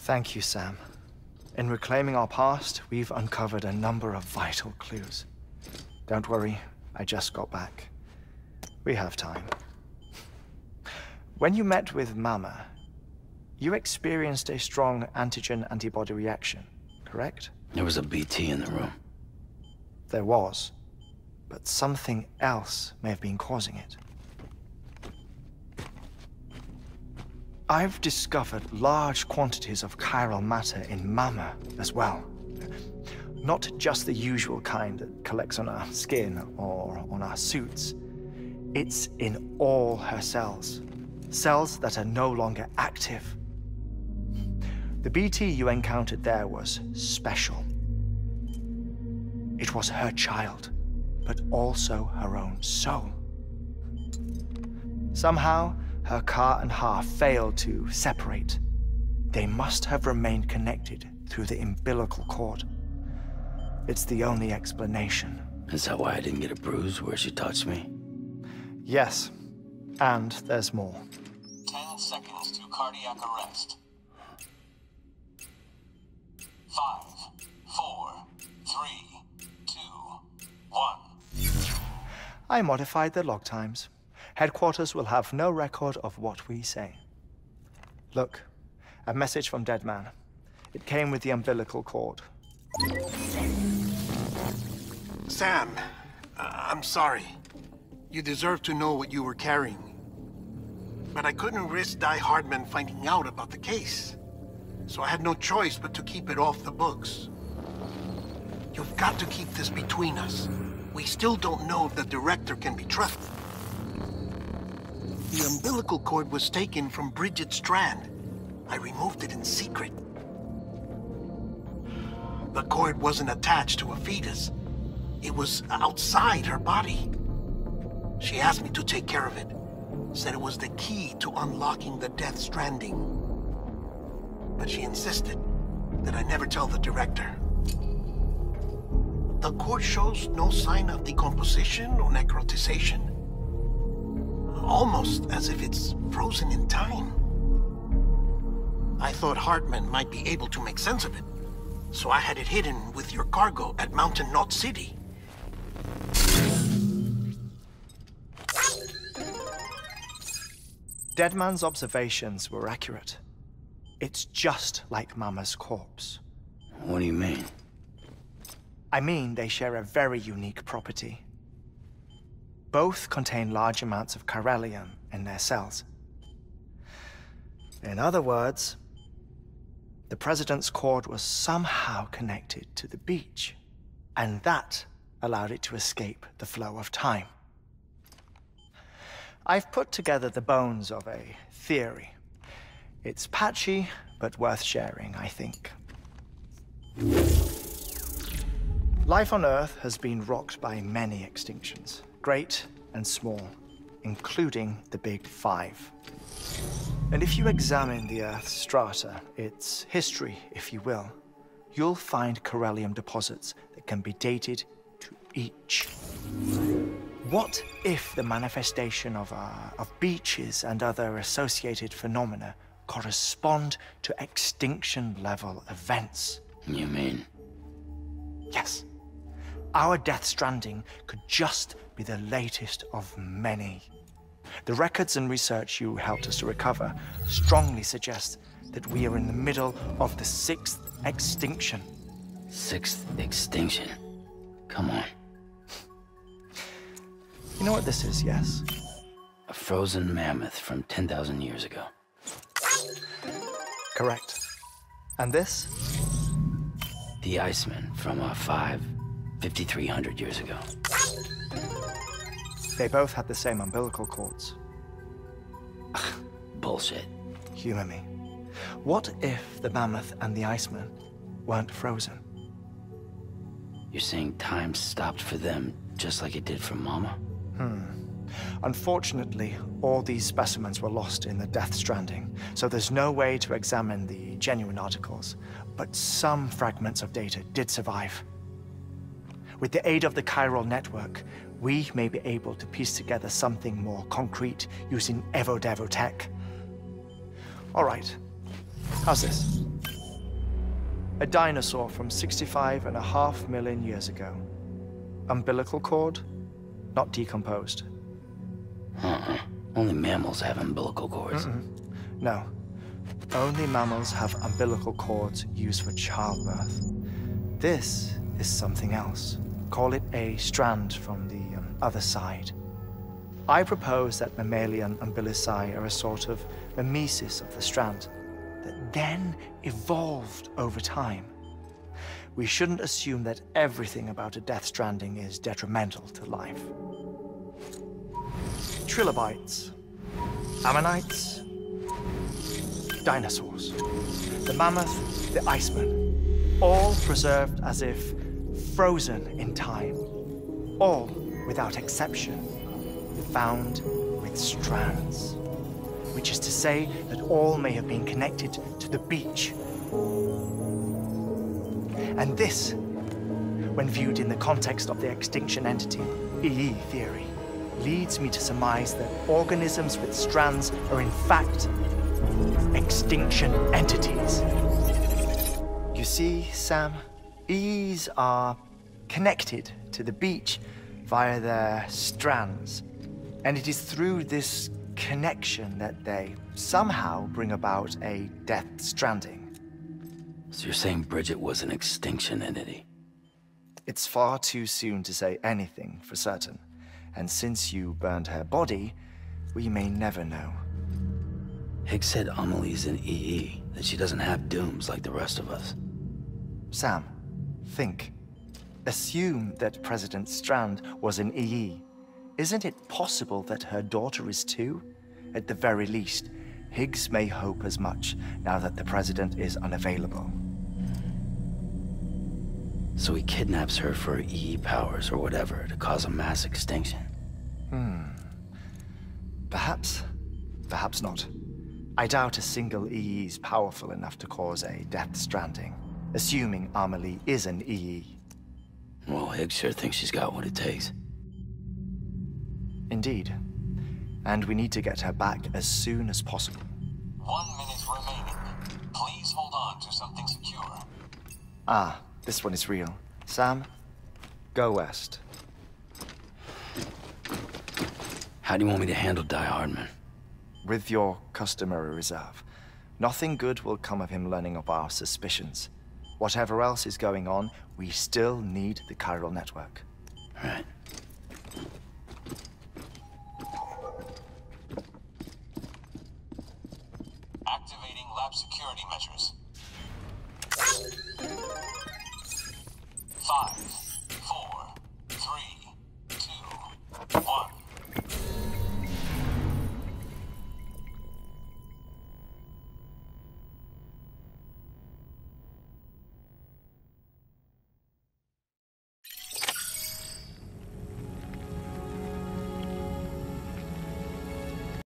Thank you, Sam. In reclaiming our past, we've uncovered a number of vital clues. Don't worry, I just got back. We have time. When you met with Mama, you experienced a strong antigen-antibody reaction, correct? There was a BT in the room. There was, but something else may have been causing it. I've discovered large quantities of chiral matter in Mama as well. Not just the usual kind that collects on our skin or on our suits. It's in all her cells. Cells that are no longer active. The BT you encountered there was special. It was her child, but also her own soul. Somehow, her Ka and Ha failed to separate. They must have remained connected through the umbilical cord. It's the only explanation. Is that why I didn't get a bruise where she touched me? Yes, and there's more. 10 seconds to cardiac arrest. 5, 4, 3, 2, 1. I modified the log times. Headquarters will have no record of what we say. Look, a message from Deadman. It came with the umbilical cord. Sam, I'm sorry. You deserve to know what you were carrying. But I couldn't risk Die Hardman finding out about the case. So I had no choice but to keep it off the books. You've got to keep this between us. We still don't know if the director can be trusted. The umbilical cord was taken from Bridget Strand. I removed it in secret. The cord wasn't attached to a fetus. It was outside her body. She asked me to take care of it. Said it was the key to unlocking the Death Stranding. But she insisted that I never tell the director. The cord shows no sign of decomposition or necrotization. Almost as if it's frozen in time. I thought Hartman might be able to make sense of it, so I had it hidden with your cargo at Mountain Knot City. Deadman's observations were accurate. It's just like Mama's corpse. What do you mean? I mean, they share a very unique property. Both contain large amounts of chiralium in their cells. In other words, the President's cord was somehow connected to the beach, and that allowed it to escape the flow of time. I've put together the bones of a theory. It's patchy, but worth sharing, I think. Life on Earth has been rocked by many extinctions. Great and small, including the Big Five. And if you examine the Earth's strata, its history, if you will, you'll find chiralium deposits that can be dated to each. What if the manifestation of beaches and other associated phenomena correspond to extinction-level events? You mean? Yes. Our Death Stranding could just be the latest of many. The records and research you helped us to recover strongly suggest that we are in the middle of the 6th extinction. 6th extinction? Come on. You know what this is, yes? A frozen mammoth from 10,000 years ago. Correct. And this? The Iceman from 5,300 years ago. They both had the same umbilical cords. Bullshit. Humor me. What if the mammoth and the Iceman weren't frozen? You're saying time stopped for them just like it did for Mama? Unfortunately, all these specimens were lost in the Death Stranding, so there's no way to examine the genuine articles, but some fragments of data did survive. With the aid of the chiral network, we may be able to piece together something more concrete using Evo Devo tech. All right, how's this? A dinosaur from 65.5 million years ago. Umbilical cord? Not decomposed. Only mammals have umbilical cords. No. Only mammals have umbilical cords used for childbirth. This is something else. Call it a strand from the other side. I propose that mammalian umbilici are a sort of mimesis of the strand that then evolved over time. We shouldn't assume that everything about a Death Stranding is detrimental to life. Trilobites, ammonites, dinosaurs, the mammoth, the iceman, all preserved as if frozen in time, all without exception found with strands, which is to say that all may have been connected to the beach. And this, when viewed in the context of the extinction entity, EE theory, leads me to surmise that organisms with strands are in fact extinction entities. You see, Sam, EEs are connected to the beach via their strands. And it is through this connection that they somehow bring about a Death Stranding. So you're saying Bridget was an extinction entity? It's far too soon to say anything for certain. And since you burned her body, we may never know. Higgs said Amelie's an EE, that she doesn't have dooms like the rest of us. Sam, think. Assume that President Strand was an EE. Isn't it possible that her daughter is too? At the very least, Higgs may hope as much now that the president is unavailable. So he kidnaps her for EE powers or whatever to cause a mass extinction? Perhaps. Perhaps not. I doubt a single EE is powerful enough to cause a Death Stranding, assuming Amelie is an EE. Well, Higgs sure thinks she's got what it takes. Indeed. And we need to get her back as soon as possible. 1 minute remaining. Please hold on to something secure. Ah, this one is real. Sam, go west. How do you want me to handle Die Hardman? With your customary reserve. Nothing good will come of him learning of our suspicions. Whatever else is going on, we still need the chiral network. Right. Activating lab security measures. 5,